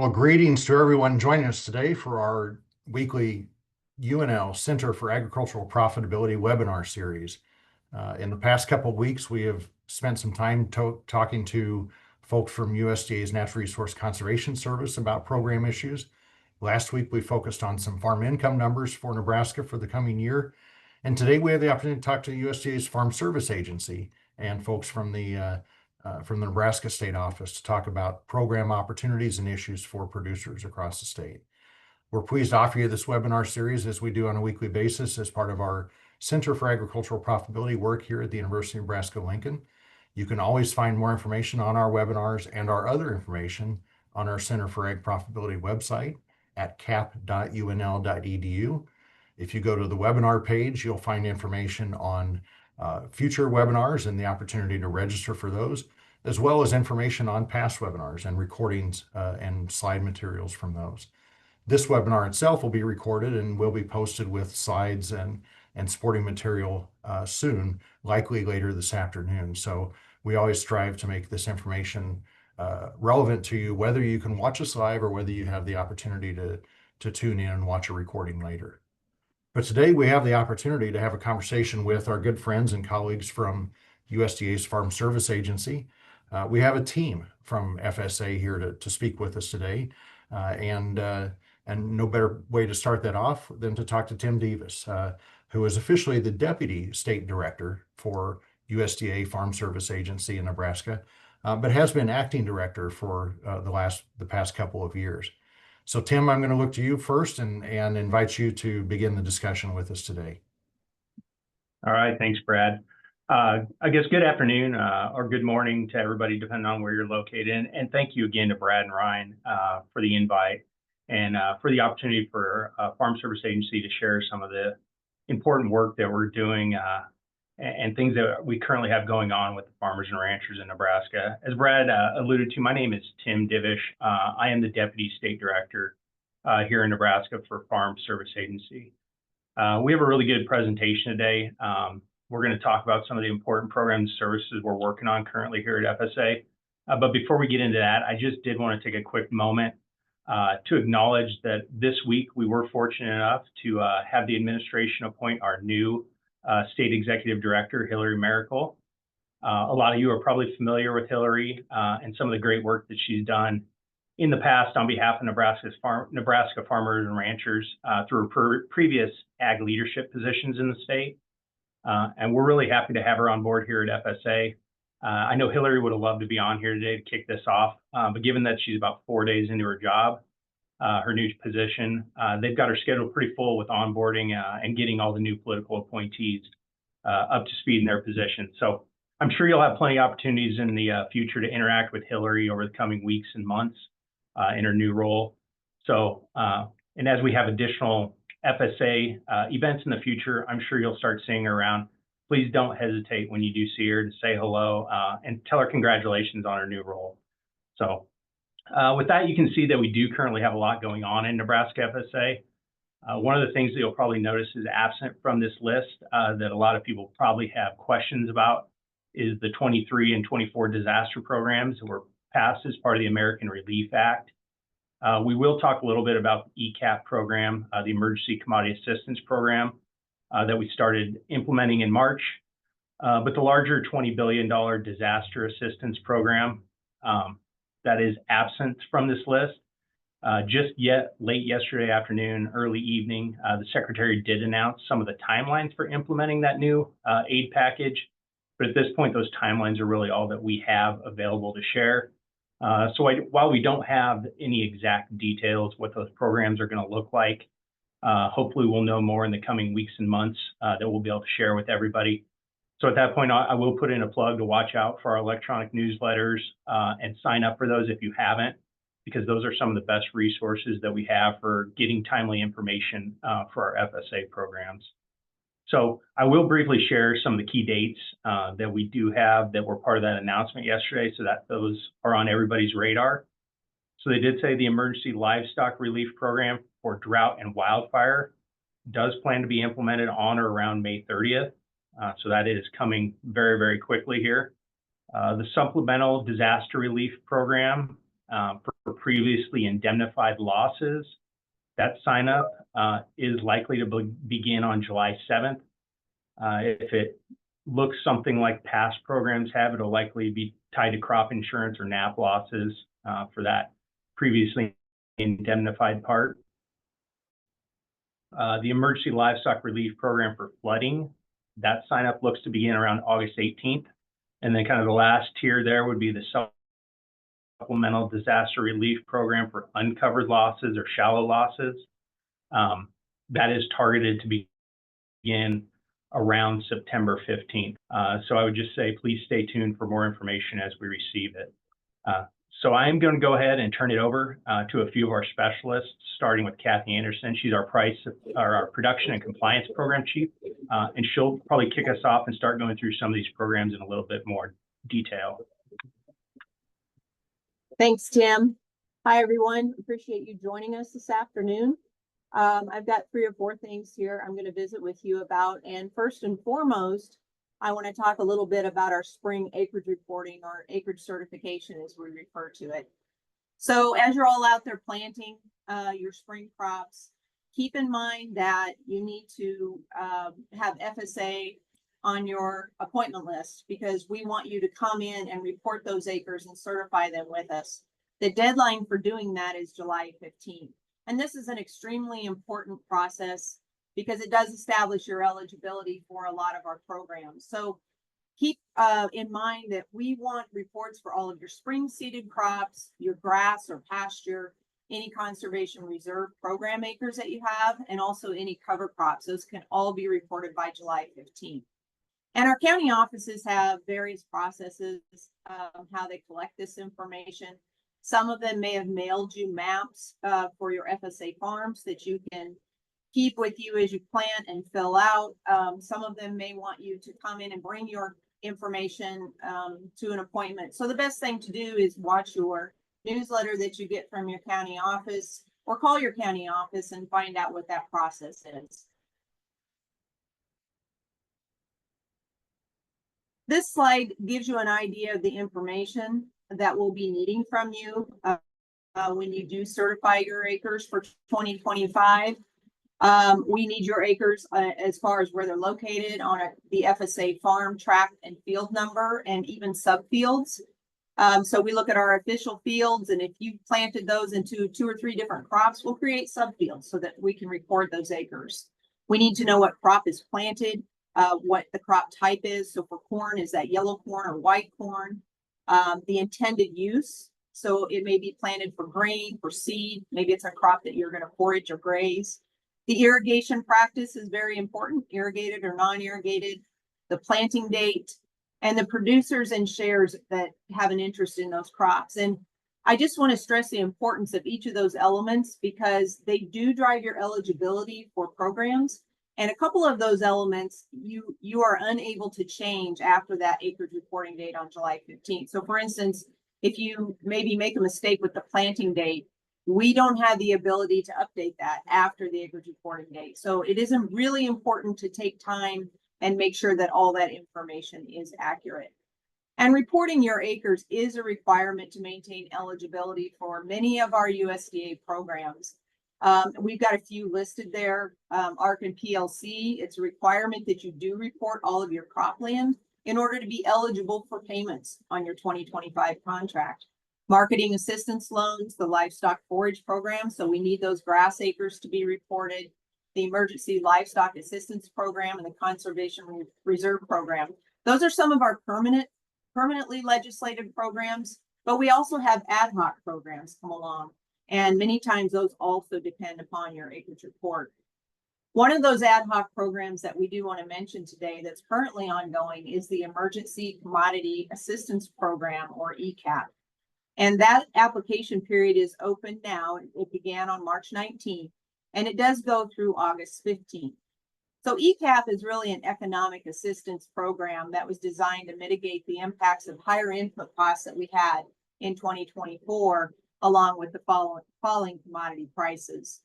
Well, greetings to everyone joining us today for our weekly UNL Center for Agricultural Profitability webinar series. In the past couple of weeks, we have spent some time talking to folks from USDA's Natural Resource Conservation Service about program issues. Last week, we focused on some farm income numbers for Nebraska for the coming year. And today we have the opportunity to talk to USDA's Farm Service Agency and folks from the Nebraska State Office to talk about program opportunities and issues for producers across the state. We're pleased to offer you this webinar series as we do on a weekly basis as part of our Center for Agricultural Profitability work here at the University of Nebraska-Lincoln. You can always find more information on our webinars and our other information on our Center for Ag Profitability website at cap.unl.edu. If you go to the webinar page, you'll find information on future webinars and the opportunity to register for those, as well as information on past webinars and recordings and slide materials from those. This webinar itself will be recorded and will be posted with slides and supporting material soon, likely later this afternoon. So we always strive to make this information relevant to you, whether you can watch us live or whether you have the opportunity to tune in and watch a recording later. But today we have the opportunity to have a conversation with our good friends and colleagues from USDA's Farm Service Agency. We have a team from FSA here to speak with us today. And no better way to start that off than to talk to Tim Divis, who is officially the Deputy State Director for USDA Farm Service Agency in Nebraska, but has been acting director for the past couple of years. So Tim, I'm going to look to you first and invite you to begin the discussion with us today. All right, thanks, Brad. I guess good afternoon or good morning to everybody, depending on where you're located. And thank you again to Brad and Ryan for the invite and for the opportunity for Farm Service Agency to share some of the important work that we're doing and things that we currently have going on with the farmers and ranchers in Nebraska. As Brad alluded to, my name is Tim Divis. I am the Deputy State Director here in Nebraska for Farm Service Agency. We have a really good presentation today. We're going to talk about some of the important programs and services we're working on currently here at FSA. But before we get into that, I just did want to take a quick moment to acknowledge that this week we were fortunate enough to have the administration appoint our new State Executive Director, Hillary Miracle. A lot of you are probably familiar with Hillary and some of the great work that she's done in the past on behalf of Nebraska farmers and ranchers through her previous ag leadership positions in the state. And we're really happy to have her on board here at FSA. I know Hillary would have loved to be on here today to kick this off, but given that she's about 4 days into her job, her new position, they've got her schedule pretty full with onboarding and getting all the new political appointees up to speed in their position. So I'm sure you'll have plenty of opportunities in the future to interact with Hillary over the coming weeks and months in her new role. So, and as we have additional FSA events in the future, I'm sure you'll start seeing her around. Please don't hesitate when you do see her to say hello and tell her congratulations on her new role. So with that, you can see that we do currently have a lot going on in Nebraska FSA. One of the things that you'll probably notice is absent from this list that a lot of people probably have questions about is the 23 and 24 disaster programs that were passed as part of the American Relief Act. We will talk a little bit about the ECAP program, the Emergency Commodity Assistance Program that we started implementing in March. But the larger $20 billion disaster assistance program that is absent from this list. Late yesterday afternoon, early evening, the Secretary did announce some of the timelines for implementing that new aid package. But at this point, those timelines are really all that we have available to share. While we don't have any exact details what those programs are going to look like, hopefully we'll know more in the coming weeks and months that we'll be able to share with everybody. So at that point, I will put in a plug to watch out for our electronic newsletters and sign up for those if you haven't, because those are some of the best resources that we have for getting timely information for our FSA programs. So I will briefly share some of the key dates that we do have that were part of that announcement yesterday so that those are on everybody's radar. So they did say the Emergency Livestock Relief Program for Drought and Wildfire does plan to be implemented on or around May 30th. So that is coming very, very quickly here. The Supplemental Disaster Relief Program for for previously indemnified losses. That sign up is likely to begin on July 7th. If it looks something like past programs have, it'll likely be tied to crop insurance or NAP losses for that previously indemnified part. The Emergency Livestock Relief Program for flooding, that sign up looks to begin around August 18th. And then kind of the last tier there would be the Supplemental Disaster Relief Program for uncovered losses or shallow losses. That is targeted to begin around September 15th. So I would just say, please stay tuned for more information as we receive it. So I'm going to go ahead and turn it over to a few of our specialists, starting with Cathy Anderson. She's our Production and Compliance Program Chief, and she'll probably kick us off and start going through some of these programs in a little bit more detail. Thanks, Tim. Hi, everyone. Appreciate you joining us this afternoon. I've got 3 or 4 things here I'm going to visit with you about. And first and foremost, I want to talk a little bit about our spring acreage reporting, or acreage certification as we refer to it. So as you're all out there planting your spring crops, keep in mind that you need to have FSA on your appointment list, because we want you to come in and report those acres and certify them with us. The deadline for doing that is July 15th. And this is an extremely important process because it does establish your eligibility for a lot of our programs. So keep in mind that we want reports for all of your spring seeded crops, your grass or pasture, any conservation reserve program acres that you have, and also any cover crops. Those can all be reported by July 15th. And our county offices have various processes how they collect this information. Some of them may have mailed you maps for your FSA farms that you can keep with you as you plant and fill out. Some of them may want you to come in and bring your information to an appointment. So the best thing to do is watch your newsletter that you get from your county office, or call your county office and find out what that process is. This slide gives you an idea of the information that we'll be needing from you when you do certify your acres for 2025. We need your acres as far as where they're located on the FSA farm, tract, and field number, and even subfields. So we look at our official fields, and if you planted those into 2 or 3 different crops, we'll create subfields so that we can record those acres. We need to know what crop is planted, what the crop type is. So for corn, is that yellow corn or white corn? The intended use. So it may be planted for grain, for seed. Maybe it's a crop that you're going to forage or graze. The irrigation practice is very important, irrigated or non-irrigated, the planting date, and the producers and shares that have an interest in those crops. And I just want to stress the importance of each of those elements, because they do drive your eligibility for programs. And a couple of those elements you are unable to change after that acreage reporting date on July 15th. So for instance, if you maybe make a mistake with the planting date, we don't have the ability to update that after the acreage reporting date. So it is really important to take time and make sure that all that information is accurate. And reporting your acres is a requirement to maintain eligibility for many of our USDA programs. We've got a few listed there. ARC and PLC, it's a requirement that you do report all of your cropland in order to be eligible for payments on your 2025 contract. Marketing assistance loans, the livestock forage program, so we need those grass acres to be reported. The emergency livestock assistance program and the conservation reserve program. Those are some of our permanently legislated programs, but we also have ad hoc programs come along. And many times those also depend upon your acreage report. One of those ad hoc programs that we do want to mention today that's currently ongoing is the Emergency Commodity Assistance Program, or ECAP. And that application period is open now. It began on March 19th, and it does go through August 15th. So ECAP is really an economic assistance program that was designed to mitigate the impacts of higher input costs that we had in 2024, along with the falling commodity prices.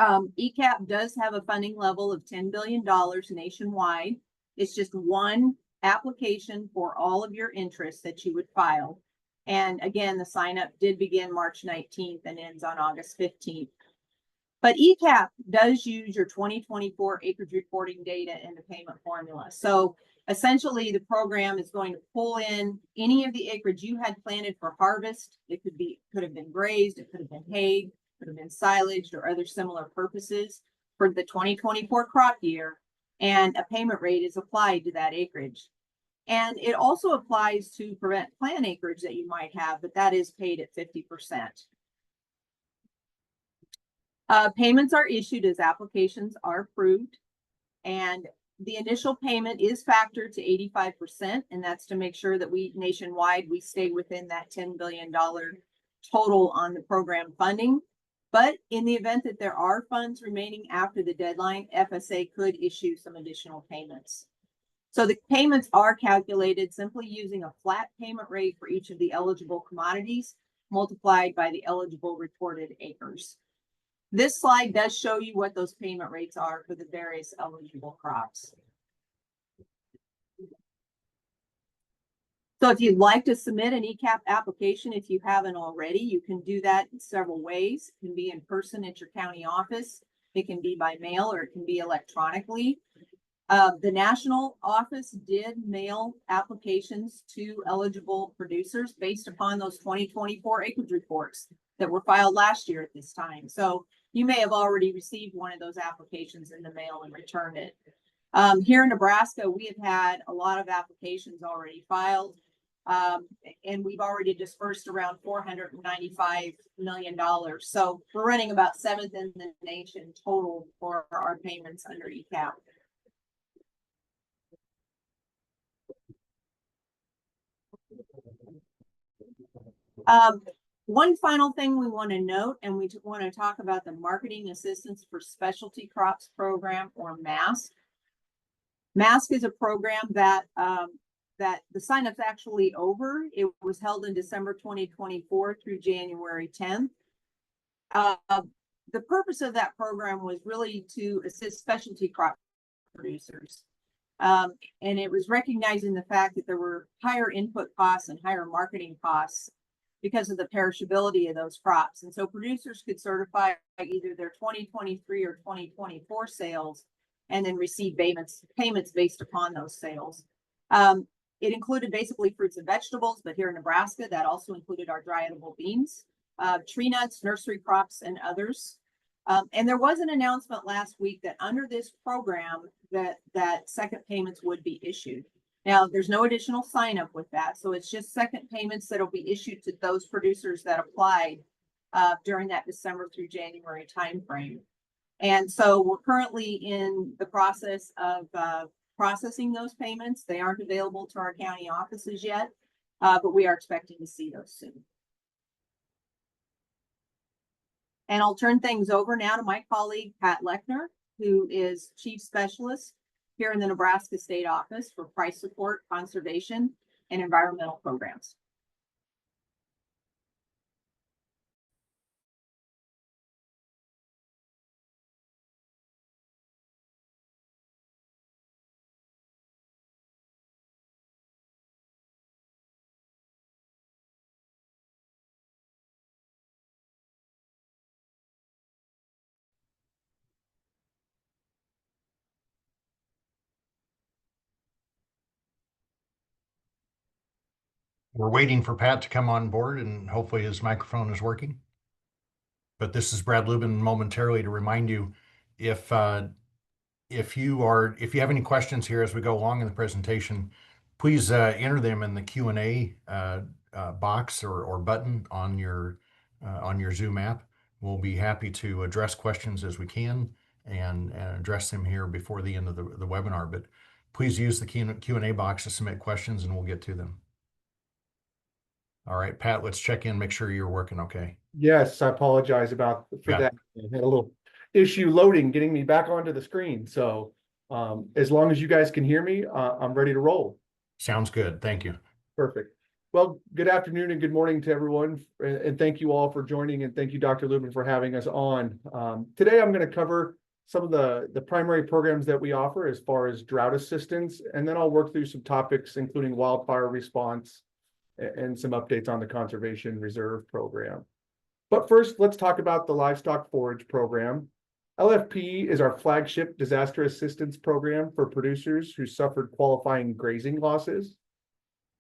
ECAP does have a funding level of $10 billion nationwide. It's just one application for all of your interests that you would file. And again, the sign up did begin March 19th and ends on August 15th. But ECAP does use your 2024 acreage reporting data in the payment formula. So essentially the program is going to pull in any of the acreage you had planted for harvest. It could have been grazed, it could have been hayed, could have been silaged or other similar purposes for the 2024 crop year. And a payment rate is applied to that acreage. And it also applies to prevent plant acreage that you might have, but that is paid at 50%. Payments are issued as applications are approved, and the initial payment is factored to 85%, and that's to make sure that we nationwide, we stay within that $10 billion total on the program funding. But in the event that there are funds remaining after the deadline, FSA could issue some additional payments. So the payments are calculated simply using a flat payment rate for each of the eligible commodities multiplied by the eligible reported acres. This slide does show you what those payment rates are for the various eligible crops. So if you'd like to submit an ECAP application, if you haven't already, you can do that in several ways. It can be in person at your county office. It can be by mail, or it can be electronically. The national office did mail applications to eligible producers based upon those 2024 acreage reports that were filed last year at this time. So you may have already received one of those applications in the mail and returned it. Here in Nebraska, we have had a lot of applications already filed, and we've already dispersed around $495 million. So we're running about 7th in the nation total for our payments under ECAP. One final thing we want to note, and we want to talk about the Marketing Assistance for Specialty Crops Program, or MASC. MASC is a program that the sign-up's actually over. It was held in December 2024 through January 10th. The purpose of that program was really to assist specialty crop producers. And it was recognizing the fact that there were higher input costs and higher marketing costs because of the perishability of those crops. And so producers could certify either their 2023 or 2024 sales and then receive payments based upon those sales. It included basically fruits and vegetables, but here in Nebraska, that also included our dry edible beans, tree nuts, nursery crops, and others. And there was an announcement last week that under this program that second payments would be issued. Now, there's no additional sign up with that. So it's just second payments that'll be issued to those producers that applied during that December through January timeframe. And so we're currently in the process of processing those payments. They aren't available to our county offices yet, but we are expecting to see those soon. And I'll turn things over now to my colleague, Pat Lechner, who is Chief Specialist here in the Nebraska State Office for Price Support, Conservation, and Environmental Programs. We're waiting for Pat to come on board, and hopefully his microphone is working. But this is Brad Lubben momentarily to remind you, if you have any questions here as we go along in the presentation, please enter them in the Q&A box or button on your Zoom app. We'll be happy to address questions as we can and address them here before the end of the webinar. But please use the Q&A box to submit questions, and we'll get to them. All right, Pat, let's check in, make sure you're working okay. Yes, I apologize for that. I had a little issue loading, getting me back onto the screen. So as long as you guys can hear me, I'm ready to roll. Sounds good. Thank you. Perfect. Well, good afternoon and good morning to everyone. And thank you all for joining. And thank you, Dr. Lubben, for having us on. Today, I'm going to cover some of the primary programs that we offer as far as drought assistance. And then I'll work through some topics, including wildfire response, and some updates on the Conservation Reserve Program. But first, let's talk about the Livestock Forage Program. LFP is our flagship disaster assistance program for producers who suffered qualifying grazing losses.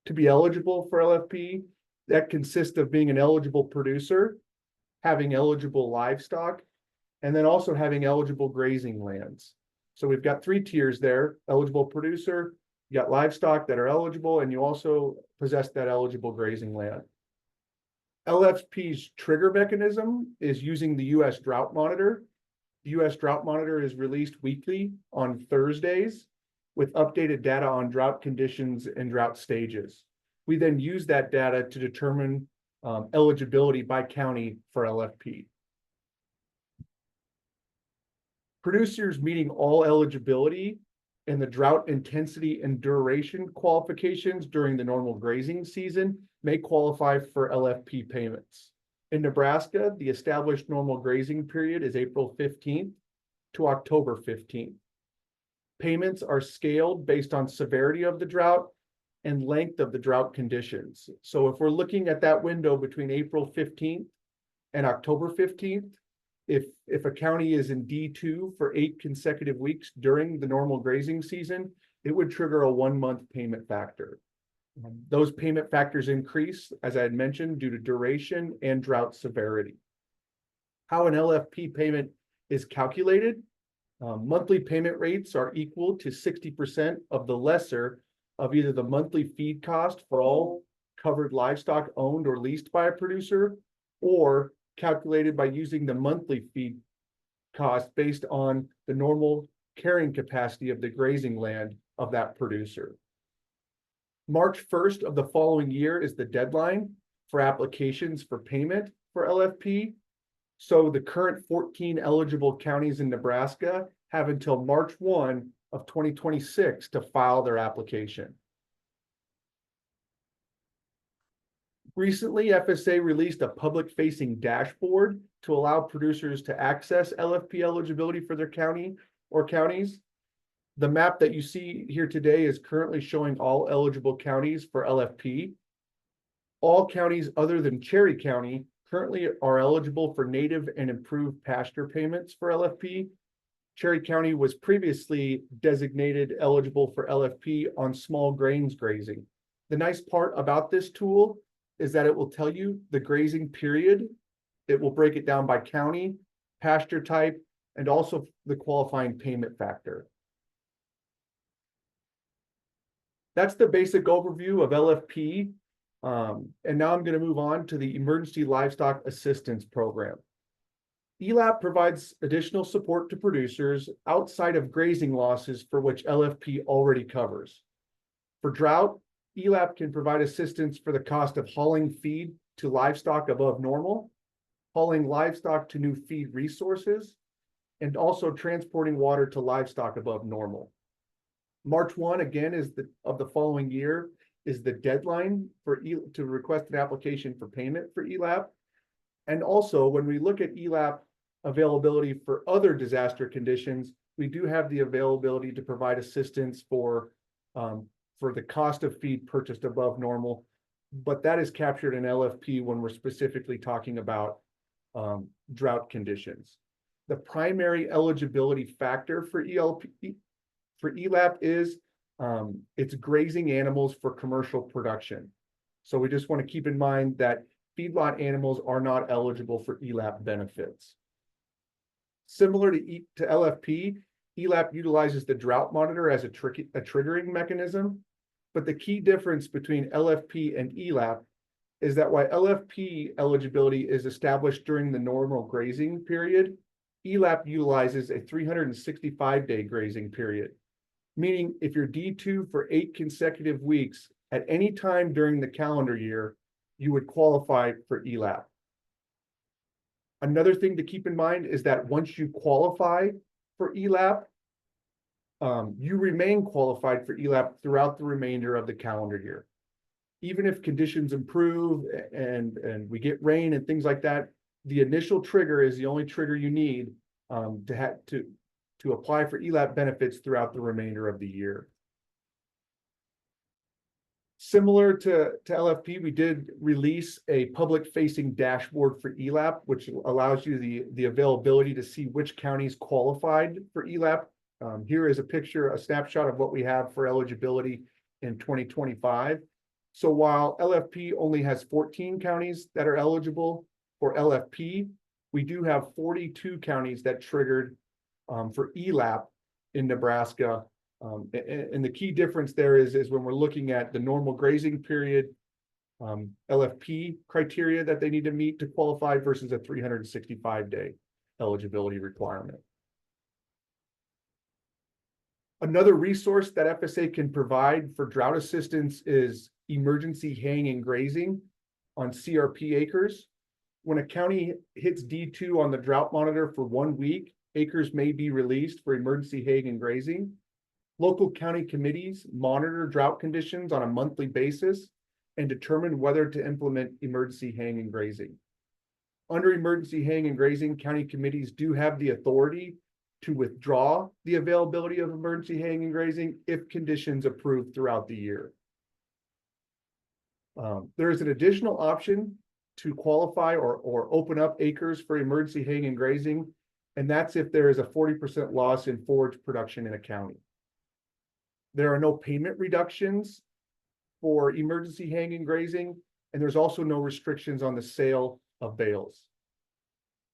To be eligible for LFP, that consists of being an eligible producer, having eligible livestock, and then also having eligible grazing lands. So we've got 3 tiers there: eligible producer, you got livestock that are eligible, and you also possess that eligible grazing land. LFP's trigger mechanism is using the U.S. Drought Monitor. The U.S. Drought Monitor is released weekly on Thursdays with updated data on drought conditions and drought stages. We then use that data to determine eligibility by county for LFP. Producers meeting all eligibility and the drought intensity and duration qualifications during the normal grazing season may qualify for LFP payments. In Nebraska, the established normal grazing period is April 15th to October 15th. Payments are scaled based on severity of the drought and length of the drought conditions. So if we're looking at that window between April 15th and October 15th, if a county is in D2 for 8 consecutive weeks during the normal grazing season, it would trigger a 1-month payment factor. Those payment factors increase, as I had mentioned, due to duration and drought severity. How an LFP payment is calculated: monthly payment rates are equal to 60% of the lesser of either the monthly feed cost for all covered livestock owned or leased by a producer, or calculated by using the monthly feed cost based on the normal carrying capacity of the grazing land of that producer. March 1st of the following year is the deadline for applications for payment for LFP. So the current 14 eligible counties in Nebraska have until March 1 of 2026 to file their application. Recently, FSA released a public-facing dashboard to allow producers to access LFP eligibility for their county or counties. The map that you see here today is currently showing all eligible counties for LFP. All counties other than Cherry County currently are eligible for native and improved pasture payments for LFP. Cherry County was previously designated eligible for LFP on small grains grazing. The nice part about this tool is that it will tell you the grazing period. It will break it down by county, pasture type, and also the qualifying payment factor. That's the basic overview of LFP. And now I'm going to move on to the Emergency Livestock Assistance Program. ELAP provides additional support to producers outside of grazing losses for which LFP already covers. For drought, ELAP can provide assistance for the cost of hauling feed to livestock above normal, hauling livestock to new feed resources, and also transporting water to livestock above normal. March 1 again of the following year is the deadline to request an application for payment for ELAP. And also, when we look at ELAP availability for other disaster conditions, we do have the availability to provide assistance for the cost of feed purchased above normal, but that is captured in LFP when we're specifically talking about drought conditions. The primary eligibility factor for ELAP is it's grazing animals for commercial production. So we just want to keep in mind that feedlot animals are not eligible for ELAP benefits. Similar to LFP, ELAP utilizes the drought monitor as a triggering mechanism, but the key difference between LFP and ELAP is that while LFP eligibility is established during the normal grazing period, ELAP utilizes a 365-day grazing period, meaning if you're D2 for 8 consecutive weeks at any time during the calendar year, you would qualify for ELAP. Another thing to keep in mind is that once you qualify for ELAP, you remain qualified for ELAP throughout the remainder of the calendar year. Even if conditions improve and we get rain and things like that, the initial trigger is the only trigger you need to apply for ELAP benefits throughout the remainder of the year. Similar to LFP, we did release a public-facing dashboard for ELAP, which allows you the availability to see which counties qualified for ELAP. Here is a picture, a snapshot of what we have for eligibility in 2025. So while LFP only has 14 counties that are eligible for LFP, we do have 42 counties that triggered for ELAP in Nebraska. And the key difference there is when we're looking at the normal grazing period, LFP criteria that they need to meet to qualify versus a 365-day eligibility requirement. Another resource that FSA can provide for drought assistance is emergency haying and grazing on CRP acres. When a county hits D2 on the drought monitor for 1 week, acres may be released for emergency haying and grazing. Local county committees monitor drought conditions on a monthly basis and determine whether to implement emergency haying and grazing. Under emergency haying and grazing, county committees do have the authority to withdraw the availability of emergency haying and grazing if conditions approve throughout the year. There is an additional option to qualify or open up acres for emergency haying and grazing, and that's if there is a 40% loss in forage production in a county. There are no payment reductions for emergency haying and grazing, and there's also no restrictions on the sale of bales.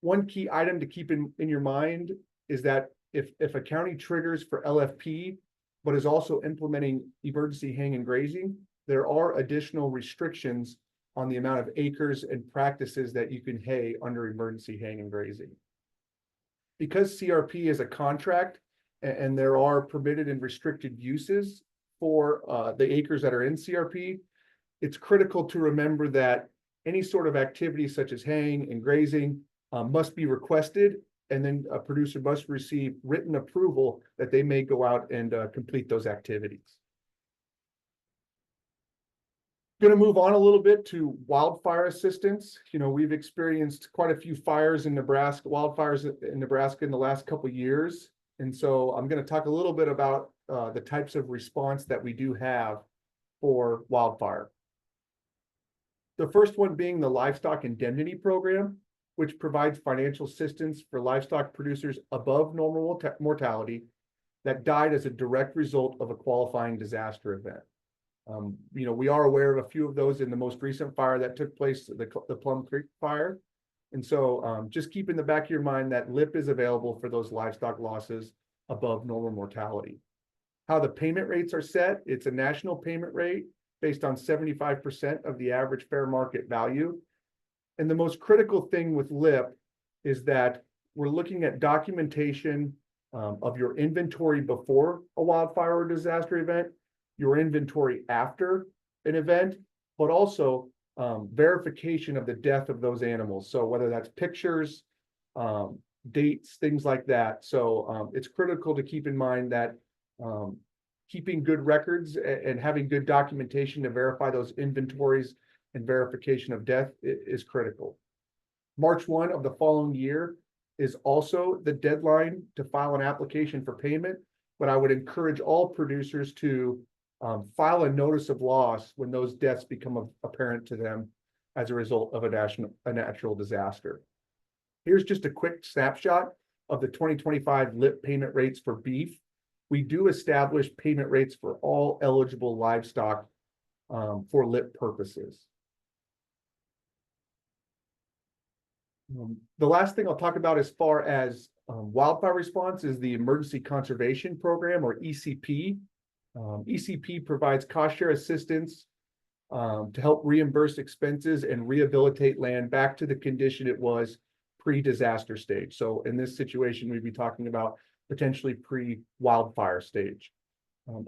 One key item to keep in your mind is that if a county triggers for LFP, but is also implementing emergency haying and grazing, there are additional restrictions on the amount of acres and practices that you can hay under emergency haying and grazing. Because CRP is a contract, and there are permitted and restricted uses for the acres that are in CRP, it's critical to remember that any sort of activity such as haying and grazing must be requested, and then a producer must receive written approval that they may go out and complete those activities. Going to move on a little bit to wildfire assistance. You know, we've experienced quite a few fires in Nebraska, wildfires in Nebraska in the last couple of years. And so I'm going to talk a little bit about the types of response that we do have for wildfire. The first one being the Livestock Indemnity Program, which provides financial assistance for livestock producers above normal mortality that died as a direct result of a qualifying disaster event. You know, we are aware of a few of those in the most recent fire that took place, the Plum Creek fire. And so just keep in the back of your mind that LIP is available for those livestock losses above normal mortality. How the payment rates are set, it's a national payment rate based on 75% of the average fair market value. And the most critical thing with LIP is that we're looking at documentation of your inventory before a wildfire or disaster event, your inventory after an event, but also verification of the death of those animals. So whether that's pictures, dates, things like that. So it's critical to keep in mind that keeping good records and having good documentation to verify those inventories and verification of death is critical. March 1 of the following year is also the deadline to file an application for payment, but I would encourage all producers to file a notice of loss when those deaths become apparent to them as a result of a natural disaster. Here's just a quick snapshot of the 2025 LIP payment rates for beef. We do establish payment rates for all eligible livestock for LIP purposes. The last thing I'll talk about as far as wildfire response is the Emergency Conservation Program, or ECP. ECP provides cost share assistance to help reimburse expenses and rehabilitate land back to the condition it was pre-disaster stage. So in this situation, we'd be talking about potentially pre-wildfire stage.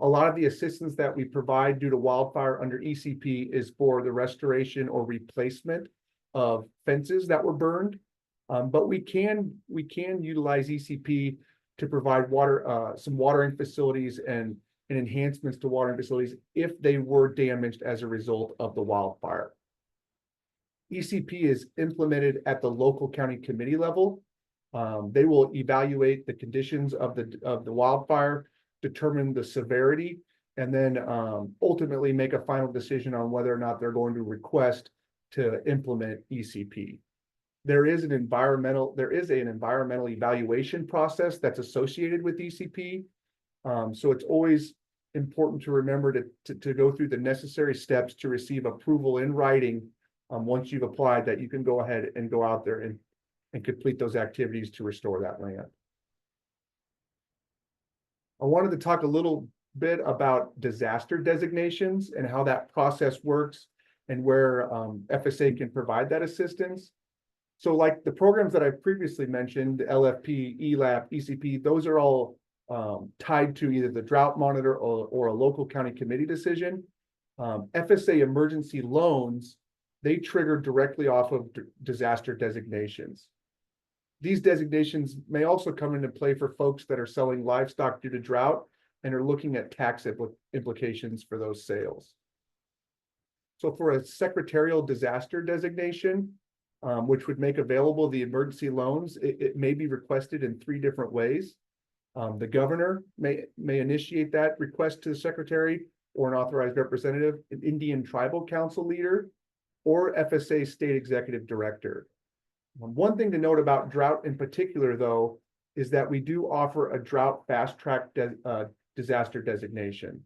A lot of the assistance that we provide due to wildfire under ECP is for the restoration or replacement of fences that were burned. But we can utilize ECP to provide some watering facilities and enhancements to watering facilities if they were damaged as a result of the wildfire. ECP is implemented at the local county committee level. They will evaluate the conditions of the wildfire, determine the severity, and then ultimately make a final decision on whether or not they're going to request to implement ECP. There is an environmental evaluation process that's associated with ECP. So it's always important to remember to go through the necessary steps to receive approval in writing. Once you've applied, that you can go ahead and go out there and complete those activities to restore that land. I wanted to talk a little bit about disaster designations and how that process works and where FSA can provide that assistance. So like the programs that I previously mentioned, LFP, ELAP, ECP, those are all tied to either the drought monitor or a local county committee decision. FSA emergency loans, they trigger directly off of disaster designations. These designations may also come into play for folks that are selling livestock due to drought and are looking at tax implications for those sales. So for a secretarial disaster designation, which would make available the emergency loans, it may be requested in 3 different ways. The governor may initiate that request to the secretary or an authorized representative, an Indian tribal council leader, or FSA state executive director. One thing to note about drought in particular, though, is that we do offer a drought fast track disaster designation.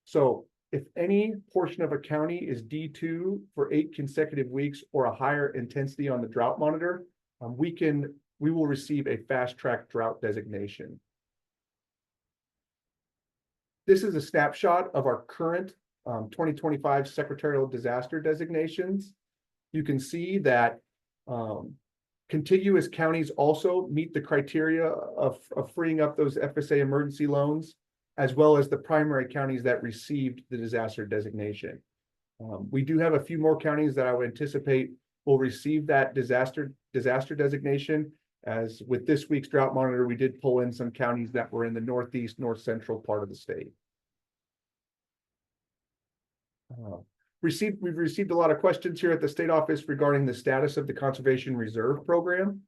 So if any portion of a county is D2 for 8 consecutive weeks or a higher intensity on the drought monitor, we will receive a fast track drought designation. This is a snapshot of our current 2025 secretarial disaster designations. You can see that contiguous counties also meet the criteria of freeing up those FSA emergency loans, as well as the primary counties that received the disaster designation. We do have a few more counties that I would anticipate will receive that disaster designation. As with this week's drought monitor, we did pull in some counties that were in the northeast, north central part of the state. We've received a lot of questions here at the state office regarding the status of the Conservation Reserve Program.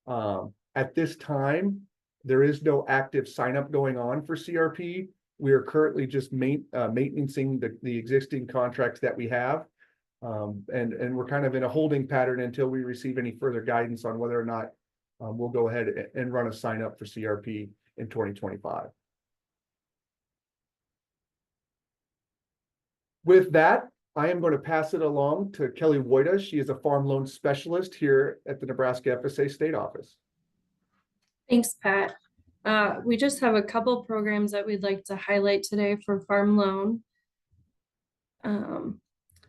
At this time, there is no active sign up going on for CRP. We are currently just maintaining the existing contracts that we have. And we're kind of in a holding pattern until we receive any further guidance on whether or not we'll go ahead and run a sign up for CRP in 2025. With that, I am going to pass it along to Kelli Woita. She is a farm loan specialist here at the Nebraska FSA State Office. Thanks, Pat. We just have a couple programs that we'd like to highlight today for farm loan.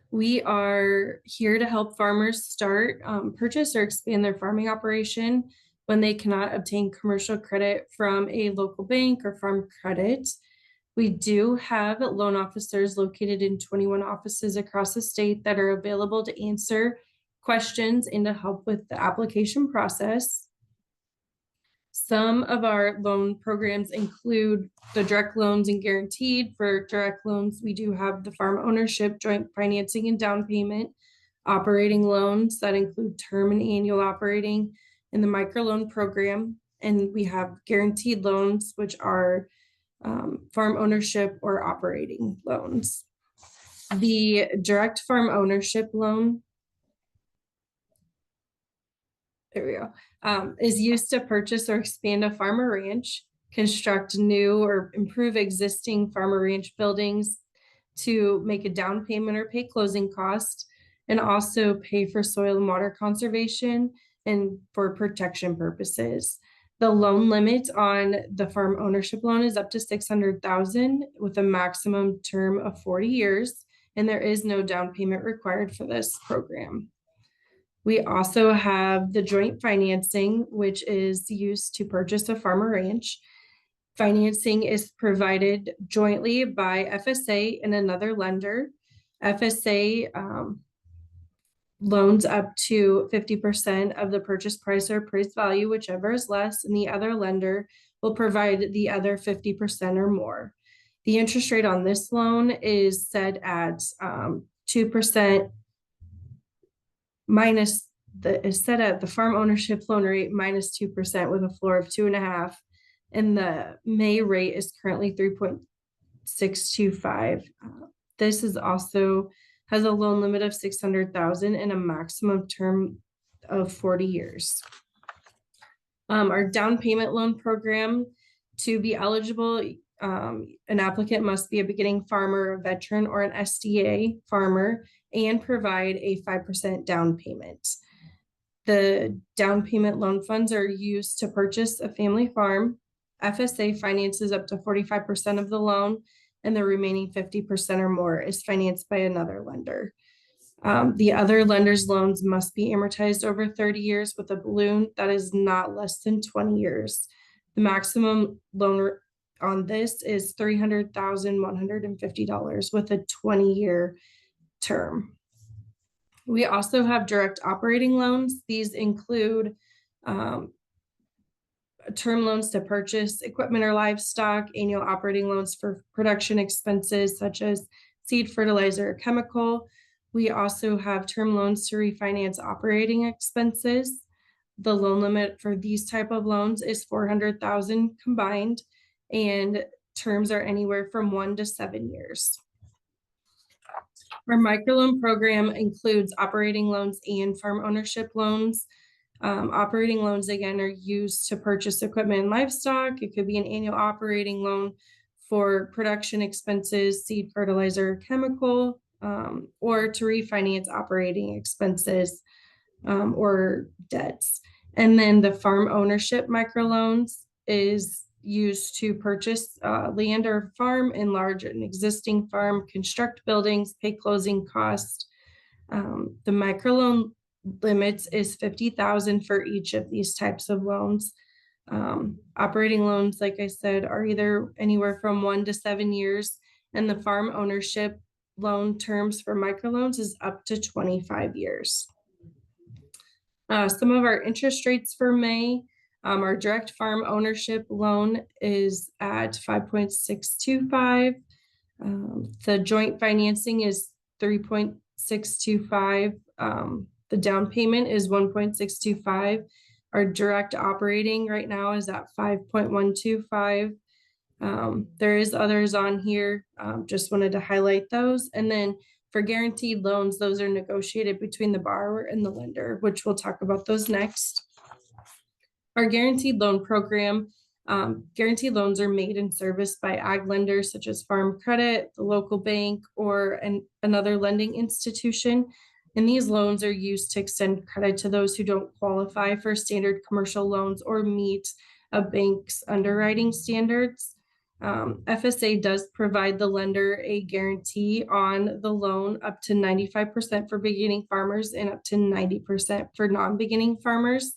We are here to help farmers start, purchase, or expand their farming operation when they cannot obtain commercial credit from a local bank or farm credit. We do have loan officers located in 21 offices across the state that are available to answer questions and to help with the application process. Some of our loan programs include the direct loans and guaranteed. For direct loans, we do have the farm ownership, joint financing and down payment, operating loans that include term and annual operating, and the microloan program. And we have guaranteed loans, which are farm ownership or operating loans. The direct farm ownership loan, there we go, is used to purchase or expand a farm or ranch, construct new or improve existing farm or ranch buildings to make a down payment or pay closing costs, and also pay for soil and water conservation and for protection purposes. The loan limit on the farm ownership loan is up to $600,000 with a maximum term of 40 years, and there is no down payment required for this program. We also have the joint financing, which is used to purchase a farm or ranch. Financing is provided jointly by FSA and another lender. FSA loans up to 50% of the purchase price or appraised value, whichever is less, and the other lender will provide the other 50% or more. The interest rate on this loan is set at 2% minus is set at the farm ownership loan rate minus 2% with a floor of 2.5%, and the May rate is currently 625. This is also has a loan limit of 600,000 and a maximum term of 40 years. Our down payment loan program, to be eligible, an applicant must be a beginning farmer, a veteran, or an SDA farmer and provide a 5% down payment. The down payment loan funds are used to purchase a family farm. FSA finances up to 45% of the loan, and the remaining 50% or more is financed by another lender. The other lender's loans must be amortized over 30 years with a balloon that is not less than 20 years. The maximum loan on this is $300,150 with a 20-year term. We also have direct operating loans. These include term loans to purchase equipment or livestock, annual operating loans for production expenses such as seed, fertilizer, or chemical. We also have term loans to refinance operating expenses. The loan limit for these type of loans is $400,000 combined, and terms are anywhere from 1 to 7 years. Our microloan program includes operating loans and farm ownership loans. Operating loans, again, are used to purchase equipment and livestock. It could be an annual operating loan for production expenses, seed, fertilizer, chemical, or to refinance operating expenses or debts. And then the farm ownership microloans is used to purchase land or farm, enlarge an existing farm, construct buildings, pay closing costs. The microloan limits is $50,000 for each of these types of loans. Operating loans, like I said, are either anywhere from 1 to 7 years, and the farm ownership loan terms for microloans is up to 25 years. Some of our interest rates for May, our direct farm ownership loan is at 5.625. The joint financing is 3.625. The down payment is 1.625. Our direct operating right now is at 5.125. There is others on here. Just wanted to highlight those. And then for guaranteed loans, those are negotiated between the borrower and the lender, which we'll talk about those next. Our guaranteed loan program, guaranteed loans are made and serviced by ag lenders such as Farm Credit, the local bank, or another lending institution. And these loans are used to extend credit to those who don't qualify for standard commercial loans or meet a bank's underwriting standards. FSA does provide the lender a guarantee on the loan up to 95% for beginning farmers and up to 90% for non-beginning farmers.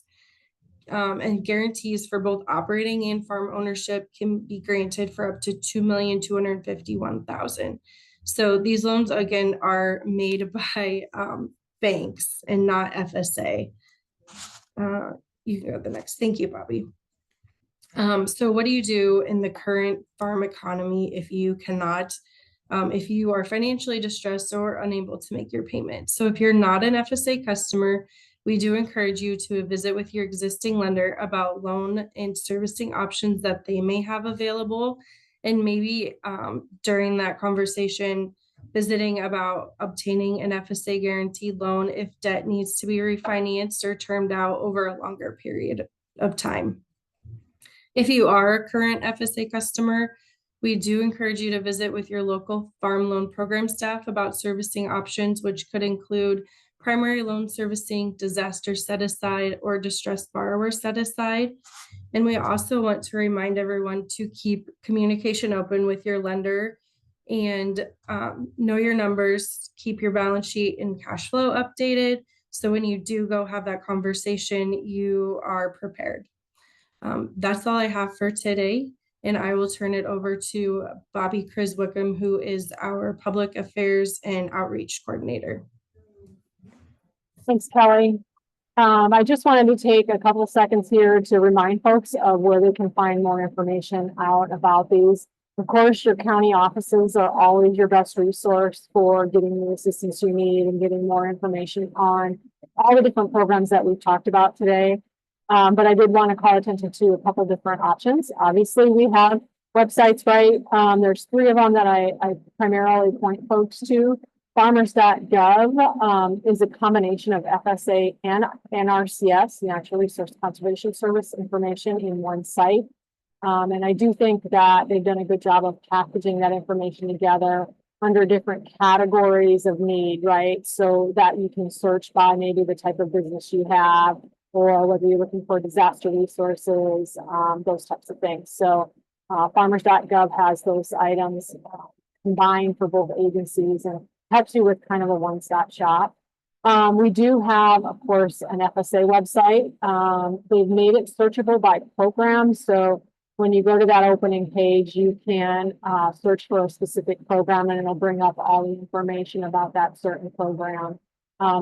And guarantees for both operating and farm ownership can be granted for up to $2,251,000. So these loans, again, are made by banks and not FSA. You can go to the next. Thank you, Bobby. So what do you do in the current farm economy if you cannot, if you are financially distressed or unable to make your payment? So if you're not an FSA customer, we do encourage you to visit with your existing lender about loan and servicing options that they may have available. And maybe during that conversation, visiting about obtaining an FSA guaranteed loan if debt needs to be refinanced or termed out over a longer period of time. If you are a current FSA customer, we do encourage you to visit with your local farm loan program staff about servicing options, which could include primary loan servicing, disaster set aside, or distressed borrower set aside. And we also want to remind everyone to keep communication open with your lender and know your numbers, keep your balance sheet and cash flow updated. So when you do go have that conversation, you are prepared. That's all I have for today. And I will turn it over to Bobby Wickham, who is our Public Affairs and Outreach Coordinator. Thanks, Kelly. I just wanted to take a couple of seconds here to remind folks of where they can find more information out about these. Of course, your county offices are always your best resource for getting the assistance you need and getting more information on all the different programs that we've talked about today. But I did want to call attention to a couple of different options. Obviously, we have websites, right? There's 3 of them that I primarily point folks to. Farmers.gov is a combination of FSA and NRCS, Natural Resource Conservation Service information in one site. And I do think that they've done a good job of packaging that information together under different categories of need, right? So that you can search by maybe the type of business you have, or whether you're looking for disaster resources, those types of things. So farmers.gov has those items combined for both agencies and helps you with kind of a one-stop shop. We do have, of course, an FSA website. They've made it searchable by program. So when you go to that opening page, you can search for a specific program and it'll bring up all the information about that certain program,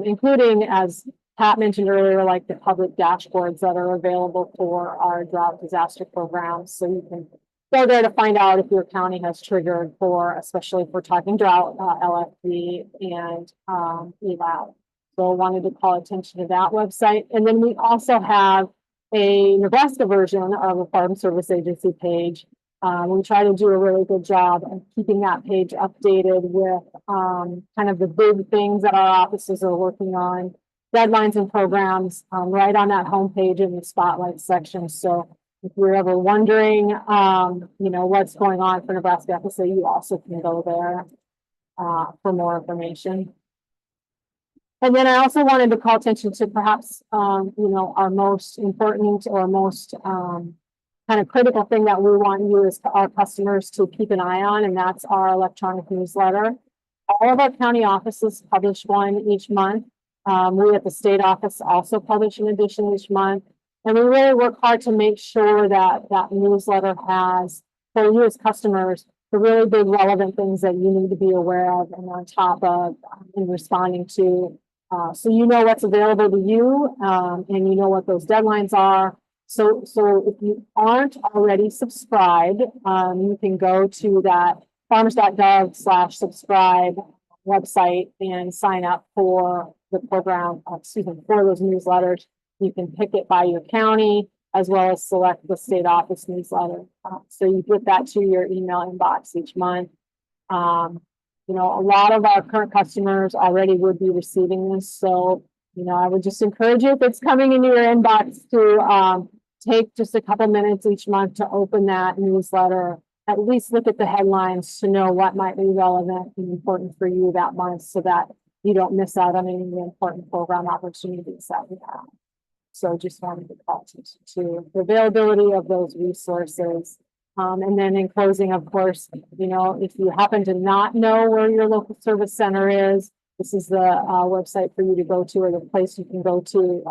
including, as Pat mentioned earlier, like the public dashboards that are available for our drought disaster programs. So you can go there to find out if your county has triggered for, especially if we're talking drought, LFP and ELAP. So I wanted to call attention to that website. And then we also have a Nebraska version of a Farm Service Agency page. We try to do a really good job of keeping that page updated with kind of the big things that our offices are working on, deadlines and programs, right on that homepage in the spotlight section. So if you're ever wondering, you know, what's going on for Nebraska FSA, you also can go there for more information. And then I also wanted to call attention to perhaps, you know, our most important or most kind of critical thing that we want you as our customers to keep an eye on, and that's our electronic newsletter. All of our county offices publish one each month. We at the state office also publish an edition each month. And we really work hard to make sure that that newsletter has, for you as customers, the really big relevant things that you need to be aware of and on top of in responding to. So you know what's available to you, and you know what those deadlines are. So if you aren't already subscribed, you can go to that farmers.gov/subscribe website and sign up for the program, for those newsletters. You can pick it by your county as well as select the state office newsletter. So you get that to your email inbox each month. You know, a lot of our current customers already would be receiving this. So, you know, I would just encourage you, if it's coming into your inbox, to take just a couple minutes each month to open that newsletter, at least look at the headlines to know what might be relevant and important for you that month so that you don't miss out on any of the important program opportunities that we have. So just wanted to call attention to the availability of those resources. And then in closing, of course, you know, if you happen to not know where your local service center is, this is the website for you to go to, or the place you can go to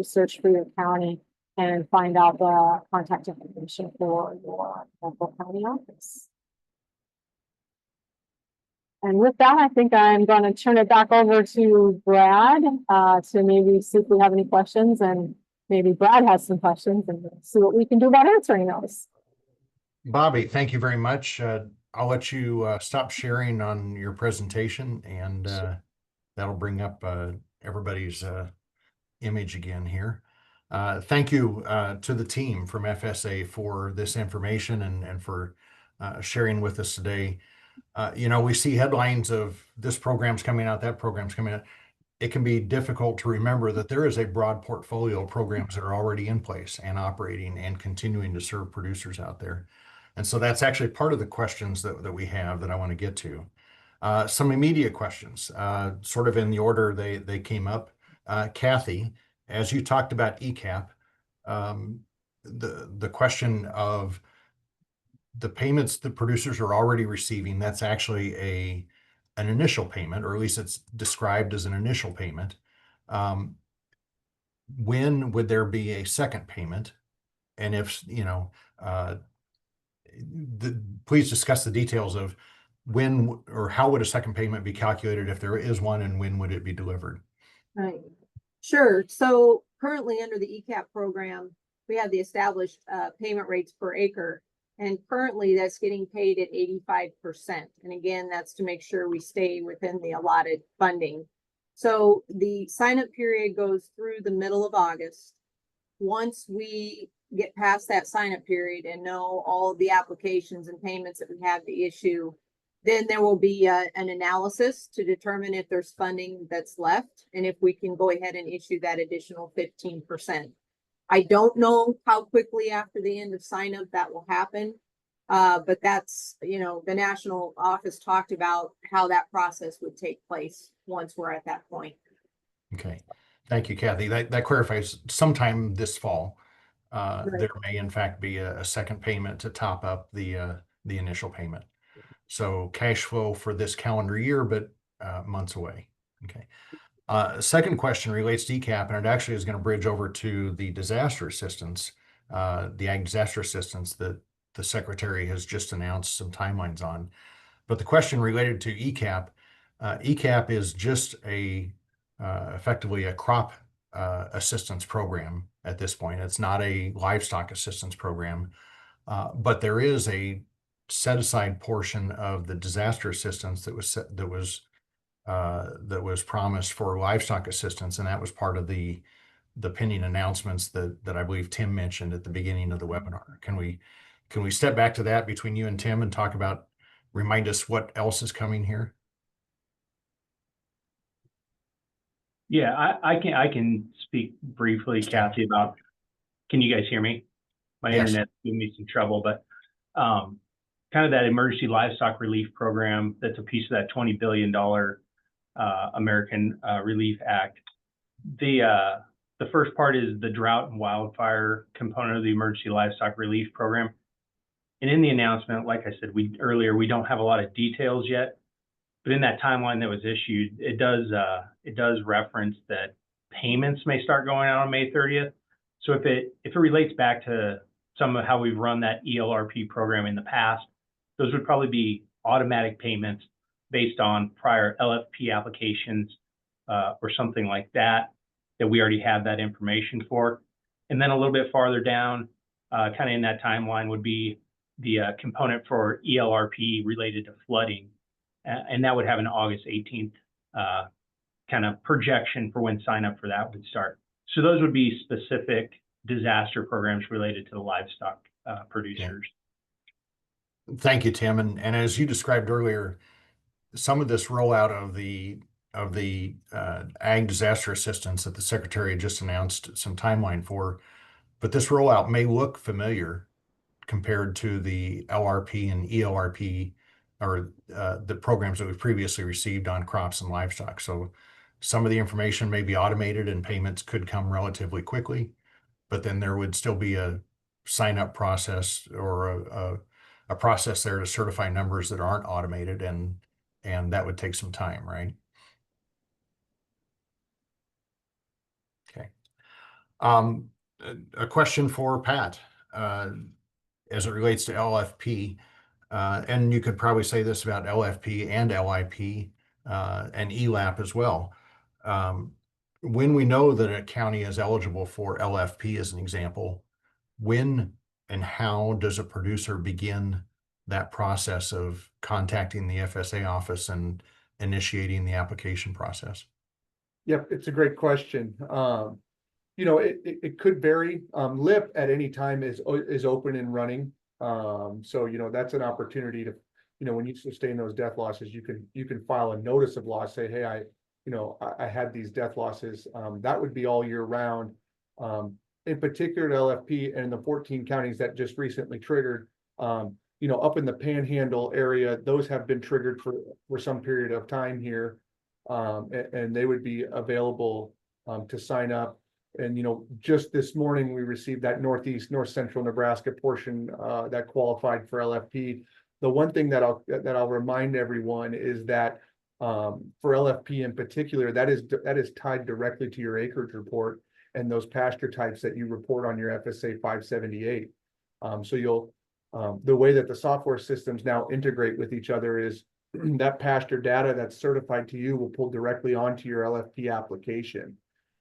search for your county and find out the contact information for your local county office. And with that, I think I'm going to turn it back over to Brad to maybe see if we have any questions, and maybe Brad has some questions and see what we can do about answering those. Bobby, thank you very much. I'll let you stop sharing on your presentation, and that'll bring up everybody's image again here. Thank you to the team from FSA for this information and for sharing with us today. You know, we see headlines of this program's coming out, that program's coming out. It can be difficult to remember that there is a broad portfolio of programs that are already in place and operating and continuing to serve producers out there. And so that's actually part of the questions that we have that I want to get to. Some immediate questions, sort of in the order they came up. Cathy, as you talked about ECAP, the question of the payments that producers are already receiving, that's actually an initial payment, or at least it's described as an initial payment. When would there be a second payment? And if, you know, please discuss the details of when or how would a second payment be calculated if there is one, and when would it be delivered? Right. Sure. So currently under the ECAP program, we have the established payment rates per acre. And currently that's getting paid at 85%. And again, that's to make sure we stay within the allotted funding. So the sign up period goes through the middle of August. Once we get past that sign up period and know all of the applications and payments that we have to issue, then there will be an analysis to determine if there's funding that's left and if we can go ahead and issue that additional 15%. I don't know how quickly after the end of sign up that will happen. But that's, you know, the national office talked about how that process would take place once we're at that point. Okay, thank you, Kathy. That clarifies sometime this fall. Right. There may in fact be a second payment to top up the initial payment. So cash flow for this calendar year, but months away. Okay. Second question relates to ECAP, and it actually is going to bridge over to the disaster assistance, the ag disaster assistance that the secretary has just announced some timelines on. But the question related to ECAP, ECAP is just effectively a crop assistance program at this point. It's not a livestock assistance program, but there is a set aside portion of the disaster assistance that was promised for livestock assistance, and that was part of the pending announcements that I believe Tim mentioned at the beginning of the webinar. Can we step back to that between you and Tim and talk about, remind us what else is coming here? Yeah, I can speak briefly, Kathy, about, can you guys hear me? My Yes. internet's giving me some trouble, but kind of that emergency livestock relief program, that's a piece of that $20 billion American Relief Act. The first part is the drought and wildfire component of the emergency livestock relief program. And in the announcement, like I said earlier, we don't have a lot of details yet, but in that timeline that was issued, it does reference that payments may start going out on May 30th. So if it relates back to some of how we've run that ELRP program in the past, those would probably be automatic payments based on prior LFP applications or something like that we already have that information for. And then a little bit farther down, kind of in that timeline, would be the component for ELRP related to flooding. And that would have an August 18th kind of projection for when sign up for that would start. So those would be specific disaster programs related to the livestock producers. Yeah. Thank you, Tim. And as you described earlier, some of this rollout of the ag disaster assistance that the secretary had just announced some timeline for, but this rollout may look familiar compared to the LRP and ELRP or the programs that we've previously received on crops and livestock. So some of the information may be automated and payments could come relatively quickly, but then there would still be a sign up process or a process there to certify numbers that aren't automated, and that would take some time, right? Okay. A question for Pat as it relates to LFP, and you could probably say this about LFP and LIP and ELAP as well. When we know that a county is eligible for LFP, as an example, when and how does a producer begin that process of contacting the FSA office and initiating the application process? Yep, it's a great question. You know, it could vary. LIP at any time is open and running. So, you know, that's an opportunity to, you know, when you sustain those death losses, you can file a notice of loss, say, hey, I had these death losses. That would be all year round. In particular to LFP and the 14 counties that just recently triggered, you know, up in the Panhandle area, those have been triggered for some period of time here. And they would be available to sign up. And, you know, just this morning, we received that north central Nebraska portion that qualified for LFP. The one thing that I'll remind everyone is that for LFP in particular, that is tied directly to your acreage report and those pasture types that you report on your FSA 578. So you'll, the way that the software systems now integrate with each other is that pasture data that's certified to you will pull directly onto your LFP application.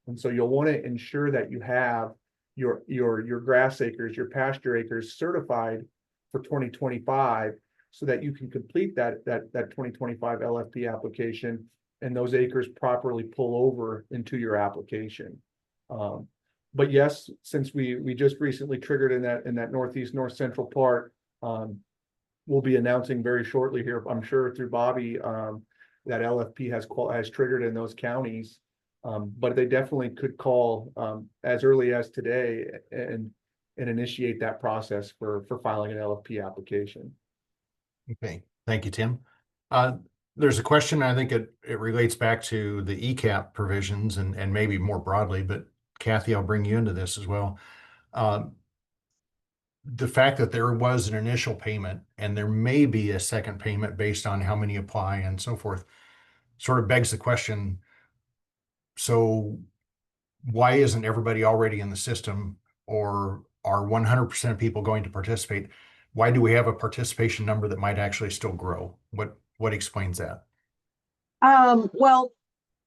And so you'll want to ensure that you have your grass acres, your pasture acres certified for 2025 so that you can complete that 2025 LFP application and those acres properly pull over into your application. But yes, since we just recently triggered in that northeast, north central part, we'll be announcing very shortly here, I'm sure through Bobby, that LFP has triggered in those counties. But they definitely could call as early as today and initiate that process for filing an LFP application. Okay, thank you, Tim. There's a question, I think it relates back to the ECAP provisions and maybe more broadly, but Cathy, I'll bring you into this as well. The fact that there was an initial payment and there may be a second payment based on how many apply and so forth, sort of begs the question, so why isn't everybody already in the system, or are 100% of people going to participate? Why do we have a participation number that might actually still grow? What explains that? Well,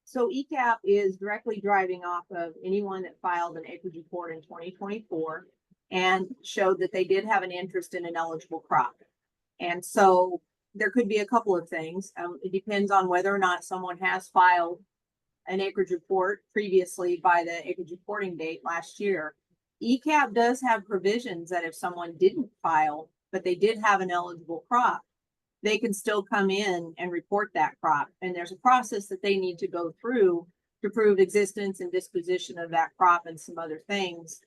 so ECAP is directly driving off of anyone that filed an acreage report in 2024 and showed that they did have an interest in an eligible crop. And so there could be a couple of things. It depends on whether or not someone has filed an acreage report previously by the acreage reporting date last year. ECAP does have provisions that if someone didn't file, but they did have an eligible crop, they can still come in and report that crop. And there's a process that they need to go through to prove existence and disposition of that crop and some other things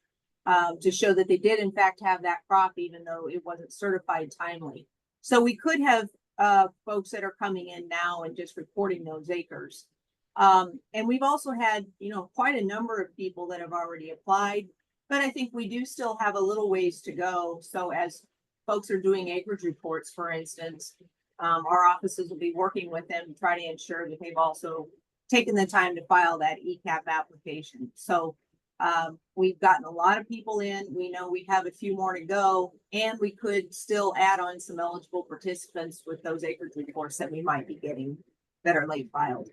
to show that they did in fact have that crop, even though it wasn't certified timely. So we could have folks that are coming in now and just reporting those acres. And we've also had, quite a number of people that have already applied, but I think we do still have a little ways to go. So as folks are doing acreage reports, for instance, our offices will be working with them to try to ensure that they've also taken the time to file that ECAP application. So we've gotten a lot of people in. We know we have a few more to go, and we could still add on some eligible participants with those acreage reports that we might be getting that are late filed.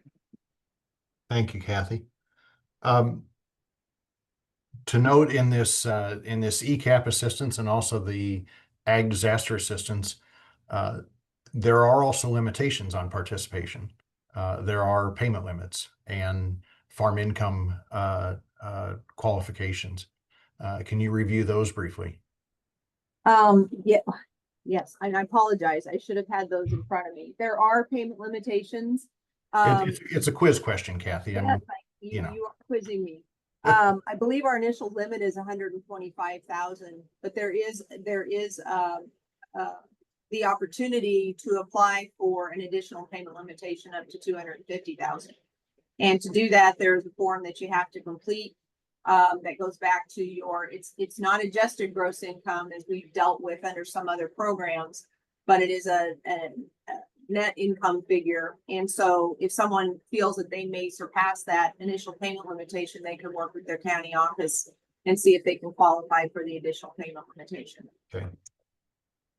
Thank you, Cathy. To note in this ECAP assistance and also the ag disaster assistance, there are also limitations on participation. There are payment limits and farm income qualifications. Can you review those briefly? Yes, and I apologize. I should have had those in front of me. There are payment limitations. It's a quiz question, Cathy. Yes, you are quizzing me. I believe our initial limit is 125,000, but there is the opportunity to apply for an additional payment limitation up to 250,000. And to do that, there's a form that you have to complete that goes back to it's not adjusted gross income as we've dealt with under some other programs, but it is a net income figure. And so if someone feels that they may surpass that initial payment limitation, they can work with their county office and see if they can qualify for the additional payment limitation. Okay.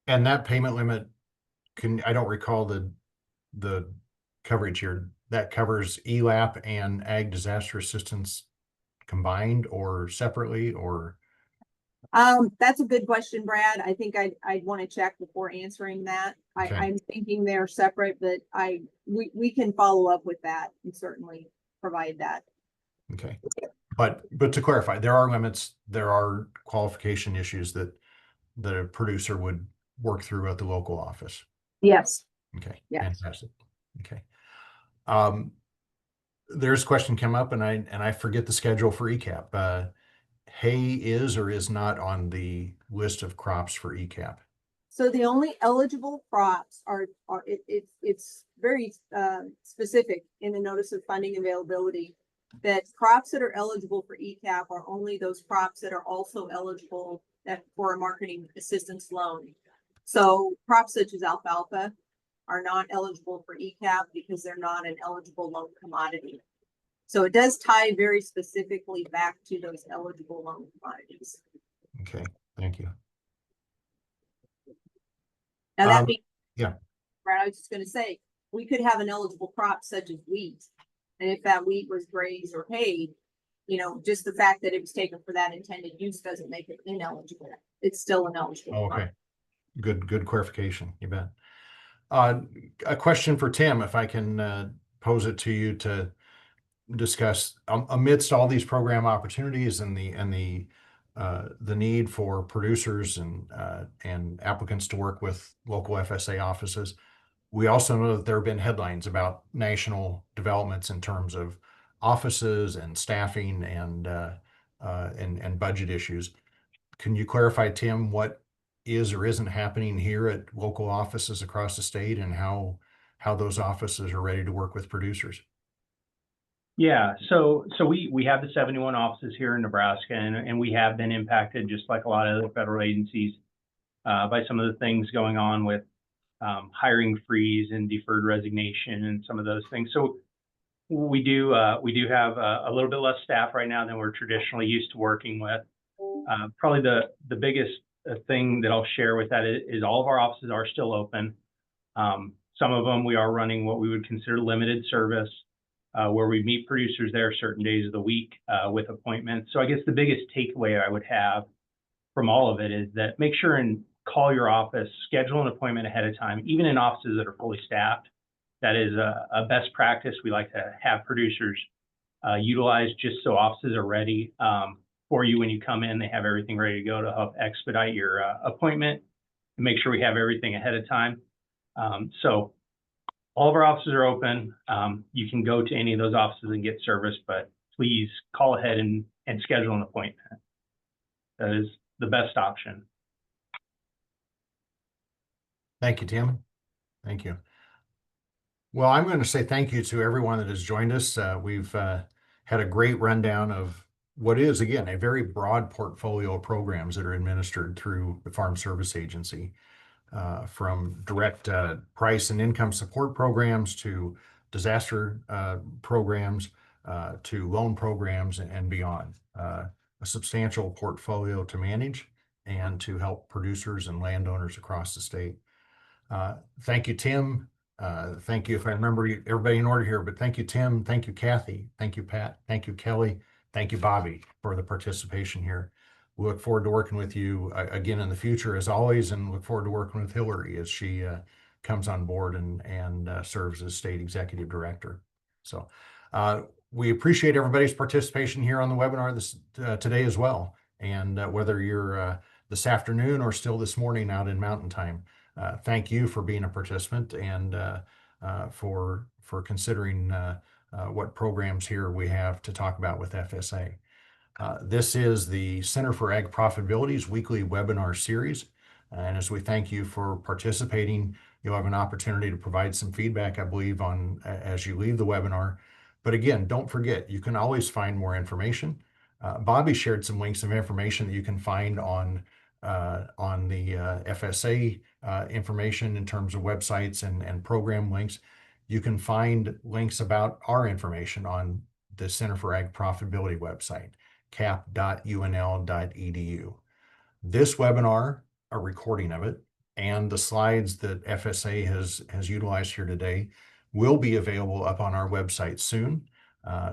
And that payment limit I don't recall the coverage here. That covers ELAP and ag disaster assistance combined or separately, or? That's a good question, Brad. I think I'd want to check before answering that. Okay. I'm thinking they're separate, but we can follow up with that and certainly provide that. Okay. But to clarify, there are limits, there are qualification issues that a producer would work through at the local office. Yes. Okay. Yes. Fantastic. Okay. There's a question come up and I forget the schedule for ECAP. Hay is or is not on the list of crops for ECAP? So the only eligible crops it's very specific in the notice of funding availability that crops that are eligible for ECAP are only those crops that are also eligible for a marketing assistance loan. So crops such as alfalfa are not eligible for ECAP because they're not an eligible loan commodity. So it does tie very specifically back to those eligible loan commodities. Okay, thank you. Now that being, yeah, Brad, I was just going to say, we could have an eligible crop such as wheat. And if that wheat was grazed or hayed, just the fact that it was taken for that intended use doesn't make it ineligible. It's still ineligible. Okay, good clarification. You bet. A question for Tim, if I can pose it to you discuss amidst all these program opportunities and the need for producers and applicants to work with local FSA offices. We also know that there have been headlines about national developments in terms of offices and staffing and budget issues. Can you clarify, Tim, what is or isn't happening here at local offices across the state and how those offices are ready to work with producers? Yeah, so we have the 71 offices here in Nebraska, and we have been impacted, just like a lot of other federal agencies, by some of the things going on with hiring freeze and deferred resignation and some of those things. So we do have a little bit less staff right now than we're traditionally used to working with. Probably the biggest thing that I'll share with that is all of our offices are still open. Some of them we are running what we would consider limited service, where we meet producers there certain days of the week with appointments. So I guess the biggest takeaway I would have from all of it is that make sure and call your office, schedule an appointment ahead of time, even in offices that are fully staffed. That is a best practice we like to have producers utilize, just so offices are ready for you when you come in. They have everything ready to go to help expedite your appointment and make sure we have everything ahead of time. So all of our offices are open. You can go to any of those offices and get service, but please call ahead and schedule an appointment. That is the best option. Thank you, Tim. Thank you. Well, I'm going to say thank you to everyone that has joined us. We've had a great rundown of what is, again, a very broad portfolio of programs that are administered through the Farm Service Agency, from direct price and income support programs to disaster programs to loan programs and beyond. A substantial portfolio to manage and to help producers and landowners across the state. Thank you, Tim. Thank you, if I remember everybody in order here, but thank you, Tim. Thank you, Cathy. Thank you, Pat. Thank you, Kelly. Thank you, Bobby, for the participation here. We look forward to working with you again in the future, as always, and look forward to working with Hillary as she comes on board and serves as state executive director. So we appreciate everybody's participation here on the webinar today as well. And whether you're this afternoon or still this morning out in Mountain Time, thank you for being a participant and for considering what programs here we have to talk about with FSA. This is the Center for Ag Profitability's weekly webinar series. And as we thank you for participating, you'll have an opportunity to provide some feedback, I believe, as you leave the webinar. But again, don't forget, you can always find more information. Bobby shared some links of information that you can find on the FSA information in terms of websites and program links. You can find links about our information on the Center for Ag Profitability website, cap.unl.edu. This webinar, a recording of it, and the slides that FSA has utilized here today will be available up on our website soon.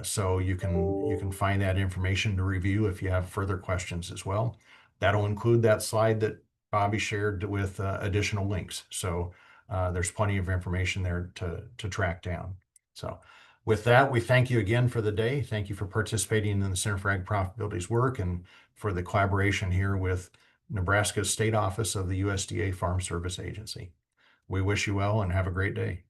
So you can find that information to review if you have further questions as well. That'll include that slide that Bobby shared with additional links. So there's plenty of information there to track down. So with that, we thank you again for the day. Thank you for participating in the Center for Ag Profitability's work and for the collaboration here with Nebraska's State Office of the USDA Farm Service Agency. We wish you well and have a great day.